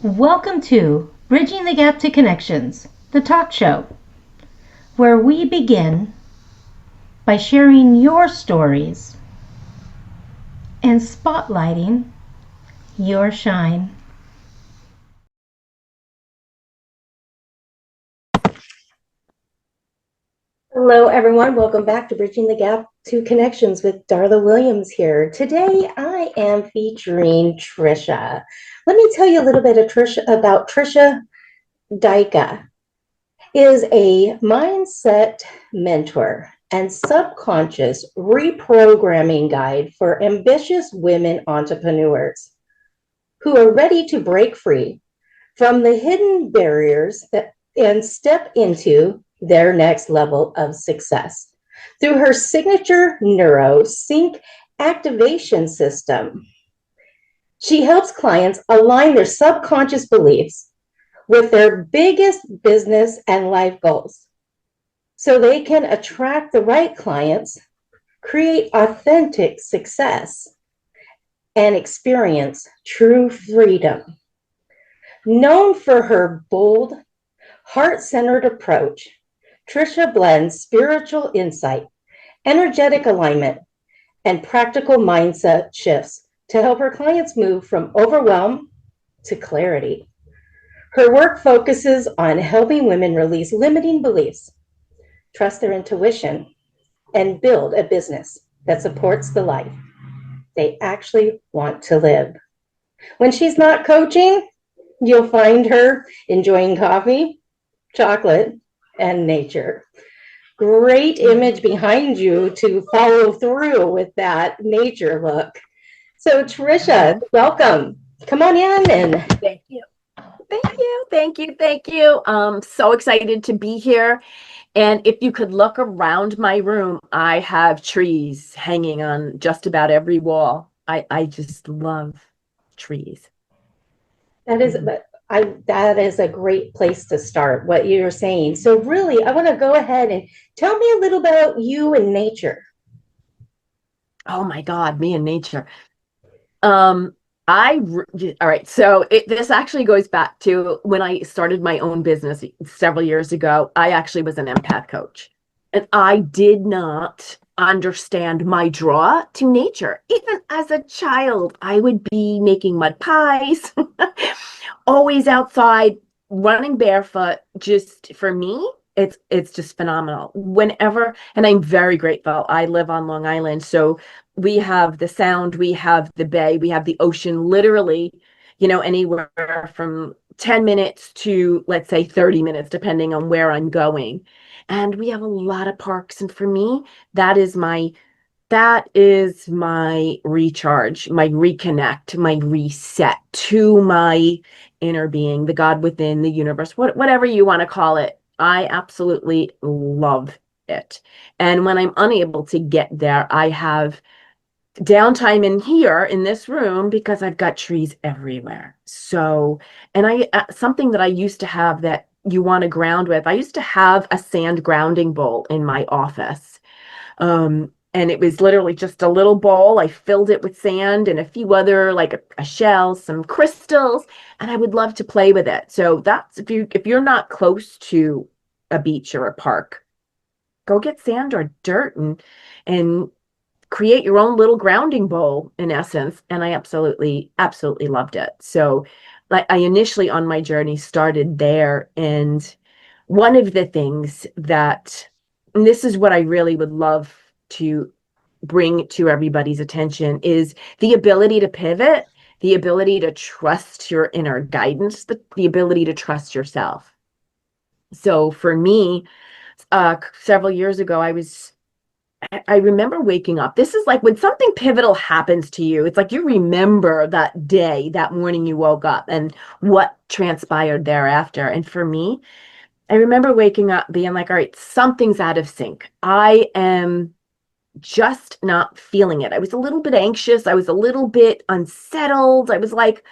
Welcome to Bridging the Gap to Connections, the talk show, where we begin by sharing your stories and spotlighting your shine. Hello, everyone. Welcome back to Bridging the Gap to Connections with Darla Williams here. Today, I am featuring Tricia. Let me tell you a little bit about Tricia Dycka. Is a mindset mentor and subconscious reprogramming guide for ambitious women entrepreneurs who are ready to break free from the hidden barriers and step into their next level of success. Through her signature Neuro Sync Activation System, she helps clients align their subconscious beliefs with their biggest business and life goals so they can attract the right clients, create authentic success, and experience true freedom. Known for her bold, heart-centered approach, Tricia blends spiritual insight, energetic alignment, and practical mindset shifts to help her clients move from overwhelm to clarity. Her work focuses on helping women release limiting beliefs, trust their intuition, and build a business that supports the life they actually want to live. When she's not coaching, you'll find her enjoying coffee, chocolate, and nature. Great image behind you to follow through with that nature look. So, Tricia, welcome. Come on in and thank you. Thank you. So excited to be here. And if you could look around my room, I have trees hanging on just about every wall. I just love trees. that is a great place to start, what you're saying. So really, I want to go ahead and tell me a little about you and nature. Oh my God, me and nature. All right. So this actually goes back to when I started my own business several years ago. I actually was an empath coach, and I did not understand my draw to nature. Even as a child, I would be making mud pies, always outside, running barefoot. Just for me, it's just phenomenal. Whenever, and I'm very grateful. I live on Long Island, so we have the sound, we have the bay, we have the ocean, literally, anywhere from 10 minutes to, let's say, 30 minutes, depending on where I'm going. And we have a lot of parks. And for me, that is my recharge, my reconnect, my reset to my inner being, the God within, the universe, whatever you want to call it. I absolutely love it. And when I'm unable to get there, I have downtime in here in this room because I've got trees everywhere. So, and something that I used to have that you want to ground with, I used to have a sand grounding bowl in my office. And it was literally just a little bowl. I filled it with sand and a few other, like a shell, some crystals, and I would love to play with it. So that's if you're not close to a beach or a park, go get sand or dirt and create your own little grounding bowl in essence. And I absolutely loved it. So like I initially on my journey started there, and one of the things that, and this is what I really would love to bring to everybody's attention, is the ability to pivot, the ability to trust your inner guidance, the ability to trust yourself. So for me, several years ago, I remember waking up. This is like when something pivotal happens to you. It's like you remember that day, that morning you woke up and what transpired thereafter. And for me, I remember waking up being like, all right, something's out of sync. I am just not feeling it. I was a little bit anxious. I was a little bit unsettled. I was like,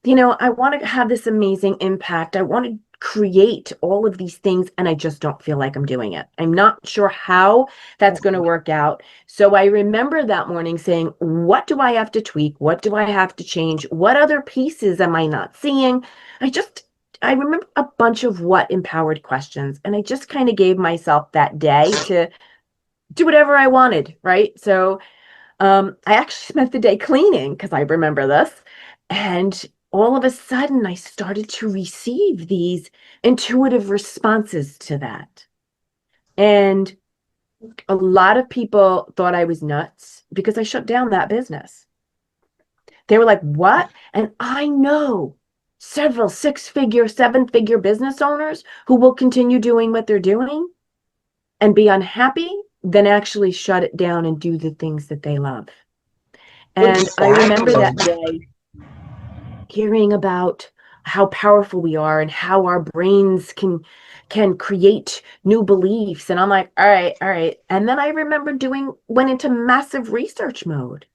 I want to have this amazing impact. I want to create all of these things, and I just don't feel like I'm doing it. I'm not sure how that's going to work out. So I remember that morning saying, what do I have to tweak? What do I have to change? What other pieces am I not seeing? I just, I remember a bunch of what empowered questions, and I just kind of gave myself that day to do whatever I wanted, right? So I actually spent the day cleaning because I remember this. And all of a sudden, I started to receive these intuitive responses to that. And a lot of people thought I was nuts because I shut down that business. They were like, what? And I know several six-figure, seven-figure business owners who will continue doing what they're doing and be unhappy, then actually shut it down and do the things that they love. And I remember Exactly. that day hearing about how powerful we are and how our brains can create new beliefs. And I'm like, all right, all right. And then I remember went into massive research mode.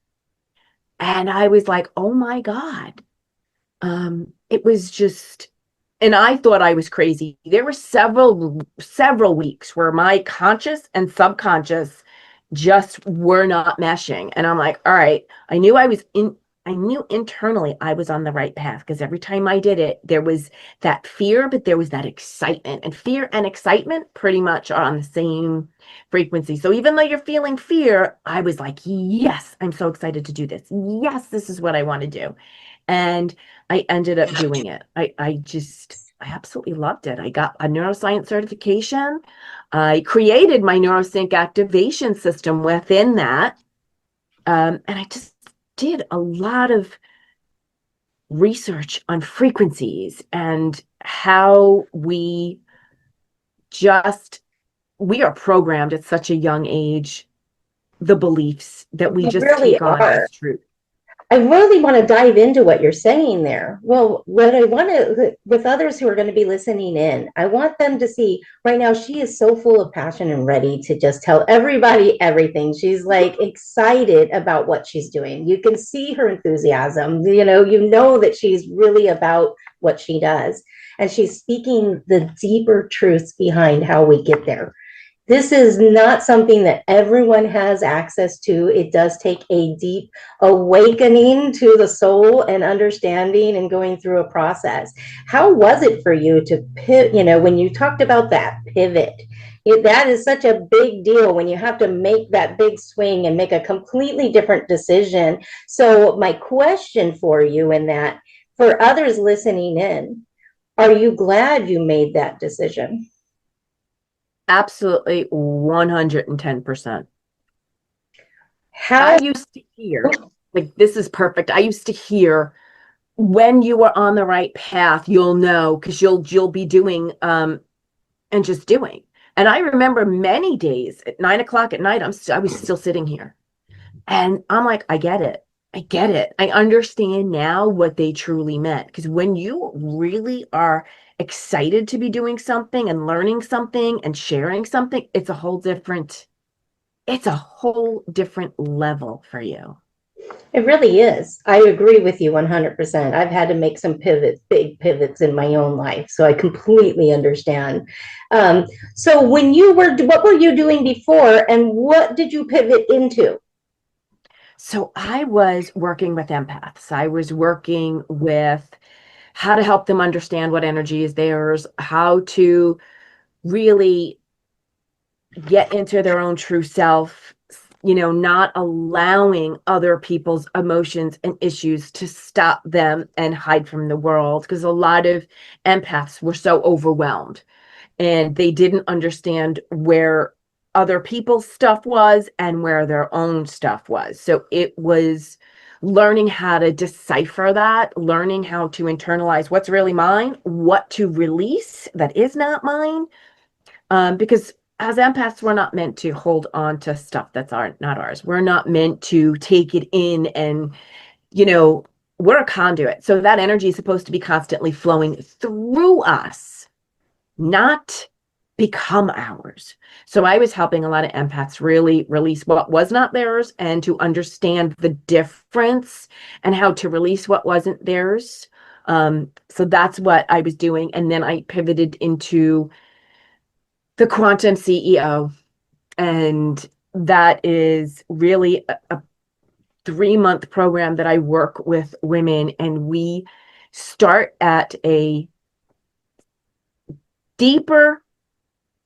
And I was like, oh my God. It was just, and I thought I was crazy. There were several weeks where my conscious and subconscious just were not meshing. And I'm like, all right, I knew internally I was on the right path because every time I did it, there was that fear, but there was that excitement. And fear and excitement pretty much are on the same frequency. So even though you're feeling fear, I was like, yes, I'm so excited to do this. Yes, this is what I want to do. And I ended up doing it. I absolutely loved it. I got a neuroscience certification. I created my Neuro Sync Activation System within that. And I just did a lot of research on frequencies and how just, we are programmed at such a young age, the beliefs that we You just really take on are. as truth. I really want to dive into what you're saying there. Well, what I want to, with others who are going to be listening in, I want them to see right now she is so full of passion and ready to just tell everybody everything. She's like excited about what she's doing. You can see her enthusiasm. You know that she's really about what she does. And she's speaking the deeper truths behind how we get there. This is not something that everyone has access to. It does take a deep awakening to the soul and understanding and going through a process. How was it for you to pivot? When you talked about that pivot, that is such a big deal when you have to make that big swing and make a completely different decision. So, my question for you in that, for others listening in, are you glad you made that decision? Absolutely 110%. I How used to hear, like, this is perfect. I used to hear, when you are on the right path, you'll know because you'll be doing and just doing. And I remember many days at 9 o'clock at night, I was still sitting here. And I'm like, I get it. I get it. I understand now what they truly meant. Because when you really are excited to be doing something and learning something and sharing something, it's a whole different level for you. It really is. I agree with you 100%. I've had to make some pivots, big pivots in my own life. So I completely understand. So what were you doing before and what did you pivot into? So I was working with empaths. I was working with how to help them understand what energy is theirs, how to really get into their own true self, not allowing other people's emotions and issues to stop them and hide from the world. Because a lot of empaths were so overwhelmed and they didn't understand where other people's stuff was and where their own stuff was. So it was learning how to decipher that, learning how to internalize what's really mine, what to release that is not mine. Because as empaths, we're not meant to hold on to stuff that's not ours. We're not meant to take it in and, you know, we're a conduit. So that energy is supposed to be constantly flowing through us, not become ours. So I was helping a lot of empaths really release what was not theirs and to understand the difference and how to release what wasn't theirs. So that's what I was doing. And then I pivoted into the quantum CEO. And that is really a 3-month program that I work with women, and we start at a deeper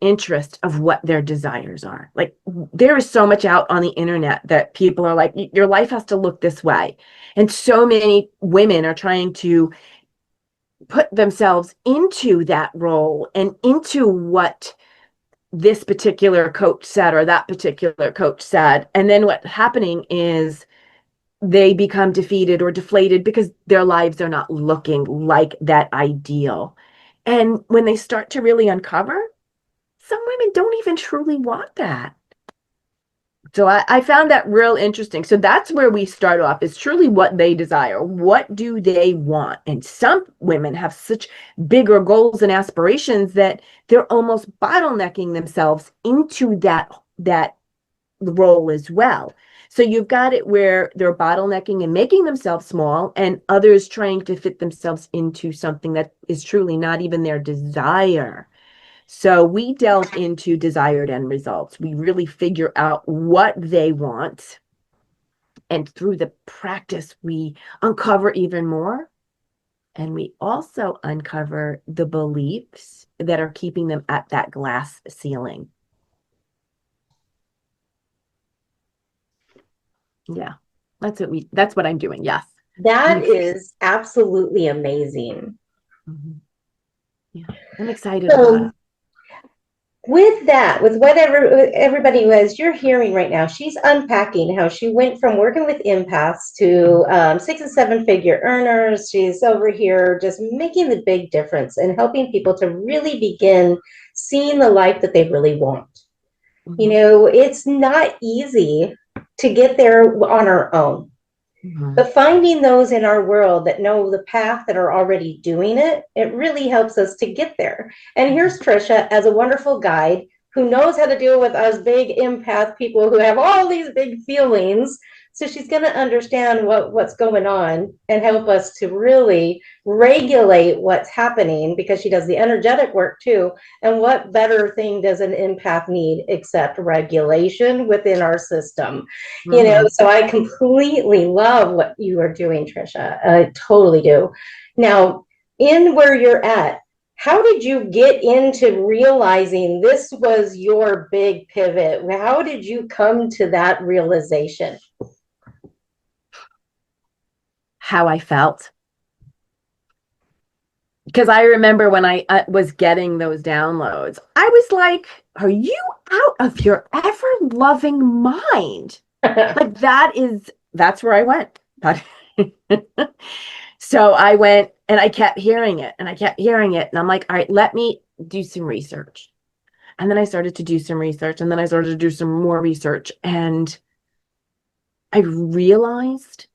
interest of what their desires are. Like, there is so much out on the internet that people are like, your life has to look this way. And so many women are trying to put themselves into that role and into what this particular coach said or that particular coach said. And then what's happening is they become defeated or deflated because their lives are not looking like that ideal. And when they start to really uncover, some women don't even truly want that. So I found that real interesting. So that's where we start off, is truly what they desire. What do they want? And some women have such bigger goals and aspirations that they're almost bottlenecking themselves into that role as well. So you've got it where they're bottlenecking and making themselves small, and others trying to fit themselves into something that is truly not even their desire. So we delve into desired end results. We really figure out what they want. And through the practice, we uncover even more. And we also uncover the beliefs that are keeping them at that glass ceiling. Yeah, that's what I'm doing. Yes. That is absolutely amazing. Mhm. Yeah, I'm excited about So it. with that, with whatever everybody was you're hearing right now, she's unpacking how she went from working with empaths to 6 and 7 figure earners. She's over here just making the big difference and helping people to really begin seeing the life that they really want. You Mhm. know, it's not easy to get there on our own. Mhm. But finding those in our world that know the path, that are already doing it, it really helps us to get there. And here's Tricia as a wonderful guide who knows how to deal with us big empath people who have all these big feelings. So she's going to understand what's going on and help us to really regulate what's happening, because she does the energetic work too. And what better thing does an empath need except regulation within our system? You know, Mhm. so I completely love what you are doing, Tricia. I totally do. Now, in where you're at, how did you get into realizing this was your big pivot? How did you come to that realization? How I felt. Because I remember when I was getting those downloads, I was like, are you out of your ever loving mind? Like, that's where I went. So I went and I kept hearing it and I kept hearing it. And I'm like, all right, let me do some research. And then I started to do some research, and then I started to do some more research. And I realized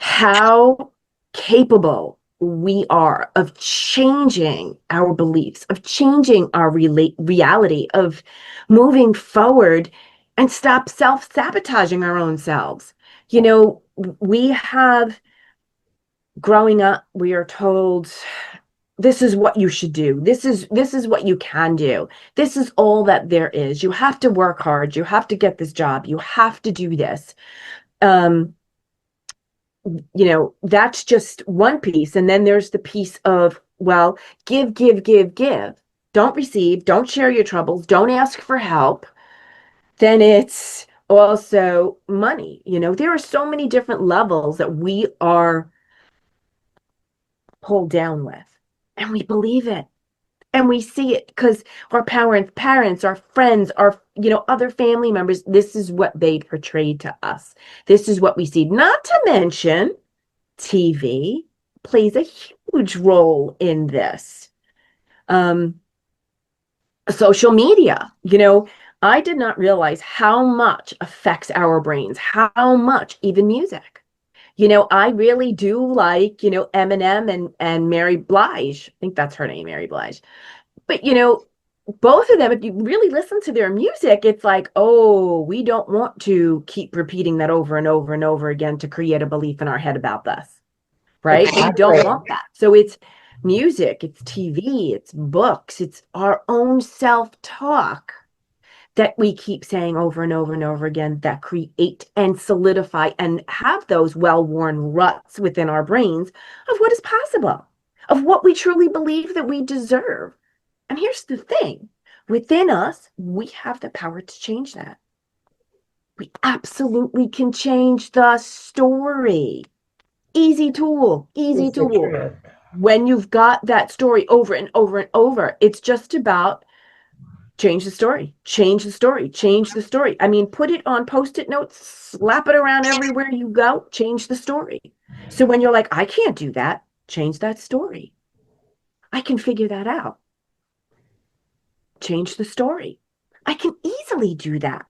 how capable we are of changing our beliefs, of changing our reality, of moving forward and stop self-sabotaging our own selves. You know, we have, growing up, we are told this is what you should do. This is what you can do. This is all that there is. You have to work hard. You have to get this job. You have to do this. Um, that's just one piece. And then there's the piece of, well, give, give, give, give. Don't receive, don't share your troubles, don't ask for help. Then it's also money. There are so many different levels that we are pulled down with, and we believe it. And we see it because our parents, our friends, our, other family members, this is what they portrayed to us. This is what we see. Not to mention, TV plays a huge role in this. Um, Social media, I did not realize how much affects our brains, how much even music. I really do like, Eminem and Mary Blige. I think that's her name, Mary Blige. But, both of them, if you really listen to their music, it's like, oh, we don't want to keep repeating that over and over and over again to create a belief in our head about this. right? We don't Exactly. want that. So it's music, it's TV, it's books, it's our own self-talk that we keep saying over and over and over again that create and solidify and have those well-worn ruts within our brains of what is possible, of what we truly believe that we deserve. And here's the thing, within us, we have the power to change that. We absolutely can change the story. Easy tool, easy Is the tool. truth. When you've got that story over and over and over, it's just about change the story, change the story, change the story. I mean, put it on post-it notes, slap it around everywhere you go, change the story. So when you're like, I can't do that, change that story. I can figure that out. Change the story. I can easily do that.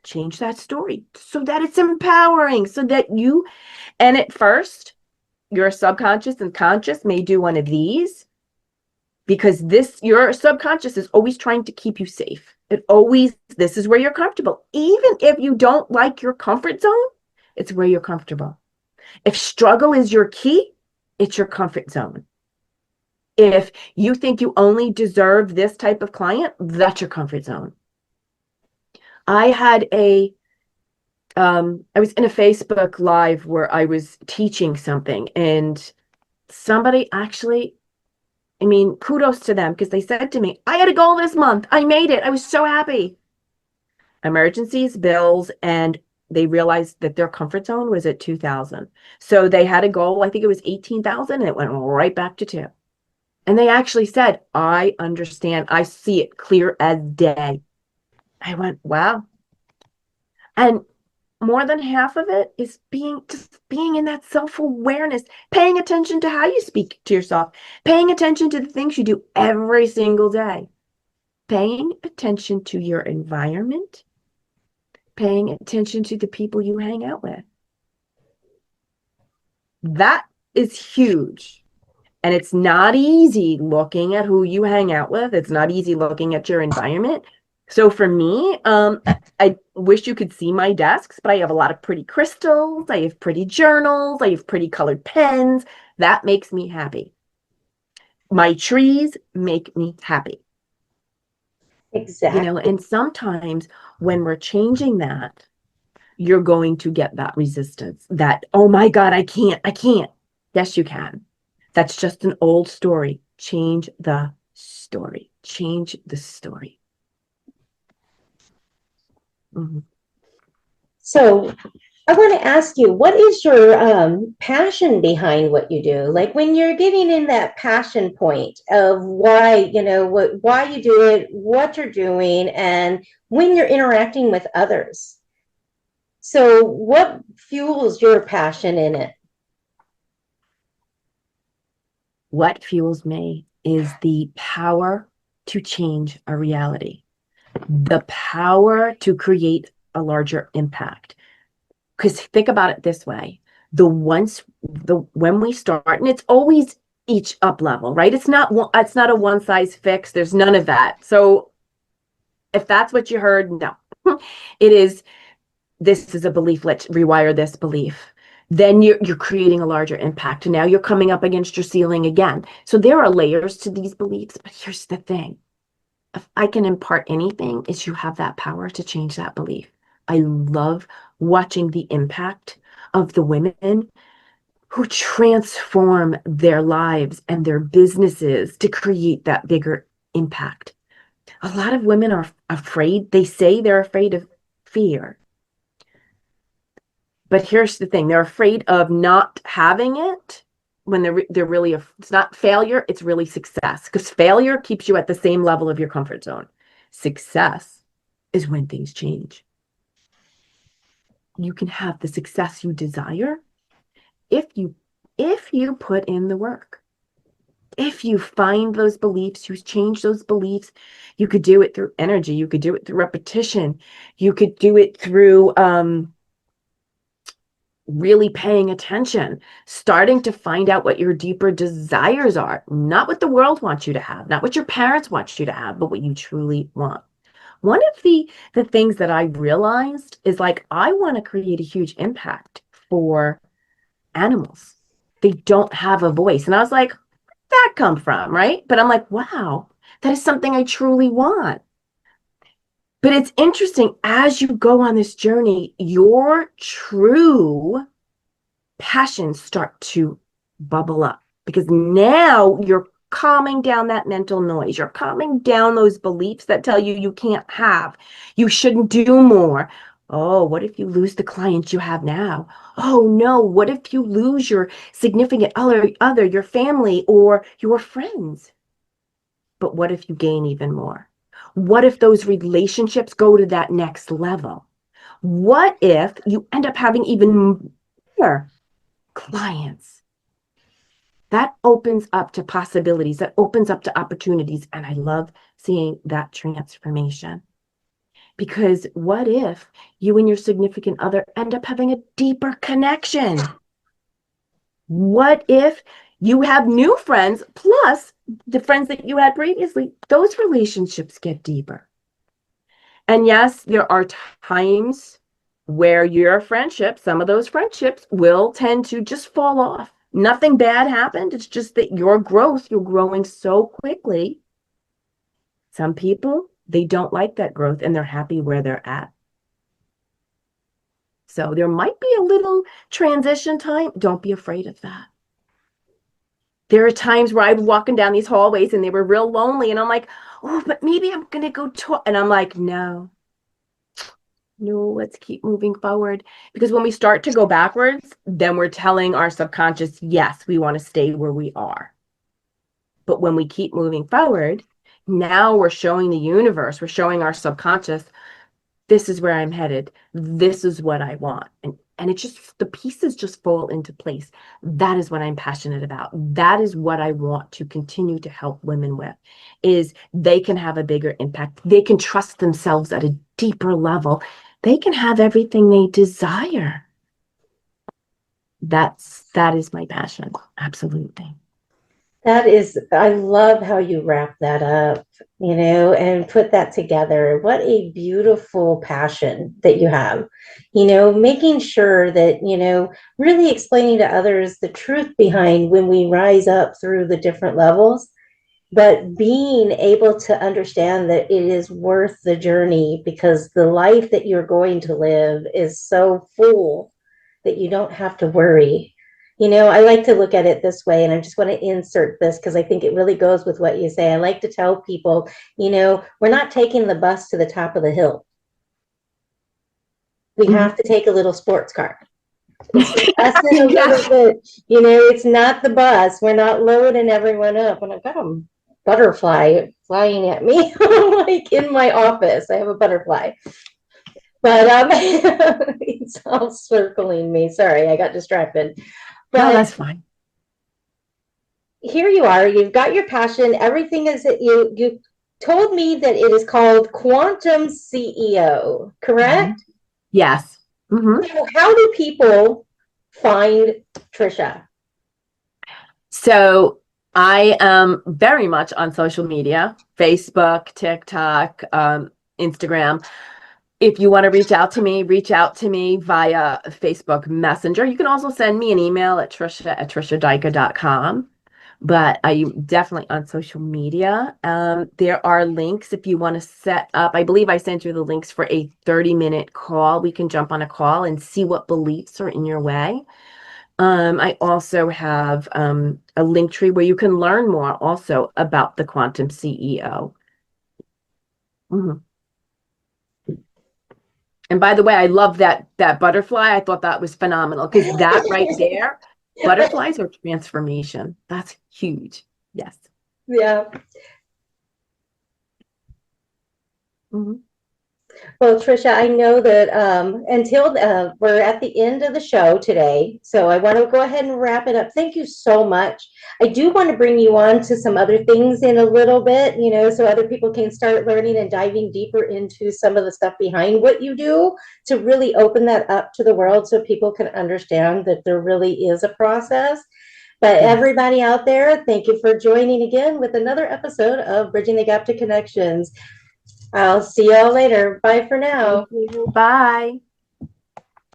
Change that story so that it's empowering, so that you, and at first, your subconscious and conscious may do one of these because your subconscious is always trying to keep you safe. This is where you're comfortable. Even if you don't like your comfort zone, it's where you're comfortable. If struggle is your key, it's your comfort zone. If you think you only deserve this type of client, that's your comfort zone. I had I was in a Facebook Live where I was teaching something, and somebody actually, I mean, kudos to them because they said to me, I had a goal this month. I made it. I was so happy. Emergencies, bills, and they realized that their comfort zone was at 2,000. So they had a goal, I think it was 18,000, and it went right back to 2. And they actually said, I understand. I see it clear as day. I went, wow. And more than half of it is being in that self-awareness, paying attention to how you speak to yourself, paying attention to the things you do every single day, paying attention to your environment, paying attention to the people you hang out with. That is huge. And it's not easy looking at who you hang out with. It's not easy looking at your environment. So for me, I wish you could see my desks, but I have a lot of pretty crystals. I have pretty journals. I have pretty colored pens. That makes me happy. My trees make me happy. Exactly. And sometimes when we're changing that, you're going to get that resistance that, oh my God, I can't, I can't. Yes, you can. That's just an old story. Change the story. Change the story. Mhm. So I want to ask you, what is your passion behind what you do? Like when you're getting in that passion point of why, why you do it, what you're doing, and when you're interacting with others. So what fuels your passion in it? What fuels me is the power to change a reality, the power to create a larger impact. Because think about it this way, when we start, and it's always each up level, right? It's not a one size fix. There's none of that. So if that's what you heard, no. It is, this is a belief, let's rewire this belief. Then you're creating a larger impact. And now you're coming up against your ceiling again. So there are layers to these beliefs, but here's the thing. If I can impart anything, is you have that power to change that belief. I love watching the impact of the women who transform their lives and their businesses to create that bigger impact. A lot of women are afraid. They say they're afraid of fear. But here's the thing, they're afraid of not having it when they're really, it's not failure, it's really success. Because failure keeps you at the same level of your comfort zone. Success is when things change. You can have the success you desire if you put in the work. If you find those beliefs, you change those beliefs. You could do it through energy, you could do it through repetition, you could do it through really paying attention, starting to find out what your deeper desires are, not what the world wants you to have, not what your parents want you to have, but what you truly want. One of the things that I realized is like I want to create a huge impact for animals. They don't have a voice. And I was like, where'd that come from? Right. But I'm like, wow, that is something I truly want. But it's interesting as you go on this journey, your true passions start to bubble up because now you're calming down that mental noise. You're calming down those beliefs that tell you you can't have, you shouldn't do more. Oh, what if you lose the clients you have now? Oh no, what if you lose your significant other, your family or your friends? But what if you gain even more? What if those relationships go to that next level? What if you end up having even more clients? That opens up to possibilities, that opens up to opportunities. And I love seeing that transformation. Because what if you and your significant other end up having a deeper connection? What if you have new friends plus the friends that you had previously? Those relationships get deeper. And yes, there are times where your friendship, some of those friendships will tend to just fall off. Nothing bad happened. It's just that your growth, you're growing so quickly. Some people, they don't like that growth and they're happy where they're at. So there might be a little transition time. Don't be afraid of that. There are times where I'm walking down these hallways and they were real lonely. And I'm like, oh, but maybe I'm going to go talk. And I'm like, no, let's keep moving forward. Because when we start to go backwards, then we're telling our subconscious, yes, we want to stay where we are. But when we keep moving forward, now we're showing the universe, we're showing our subconscious, this is where I'm headed. This is what I want. And it just, the pieces just fall into place. That is what I'm passionate about. That is what I want to continue to help women with, is they can have a bigger impact. They can trust themselves at a deeper level. They can have everything they desire. That is my passion. Absolutely. I love how you wrap that up, and put that together. What a beautiful passion that you have, making sure that, really explaining to others the truth behind when we rise up through the different levels, but being able to understand that it is worth the journey because the life that you're going to live is so full that you don't have to worry. I like to look at it this way, and I just want to insert this because I think it really goes with what you say. I like to tell people, we're not taking the bus to the top of the hill. We have to take a little sports car. Us in a little bit, it's not the bus. We're not loading everyone up. And I've got a butterfly flying at me, like in my office. I have a butterfly. But it's all circling me. Sorry, I got distracted. But no, that's fine. Here you are. You've got your passion. Everything is that you told me that it is called Quantum CEO, correct? Yes. So how do people find Tricia? So I am very much on social media, Facebook, TikTok, Instagram. If you want to reach out to me via Facebook Messenger. You can also send me an email at Tricia@triciadycka.com. But I'm definitely on social media. There are links if you want to set up. I believe I sent you the links for a 30-minute call. We can jump on a call and see what beliefs are in your way. I also have a link tree where you can learn more also about the Quantum CEO. Mm-hmm. And by the way, I love that butterfly. I thought that was phenomenal because that right there, butterflies are transformation. That's huge. Yes. Yeah. Mm-hmm. Well, Tricia, I know that until we're at the end of the show today, so I want to go ahead and wrap it up. Thank you so much. I do want to bring you on to some other things in a little bit, so other people can start learning and diving deeper into some of the stuff behind what you do to really open that up to the world so people can understand that there really is a process. But everybody out there, thank you for joining again with another episode of Bridging the Gap to Connections. I'll see y'all later. Bye for now. Thank you. Bye.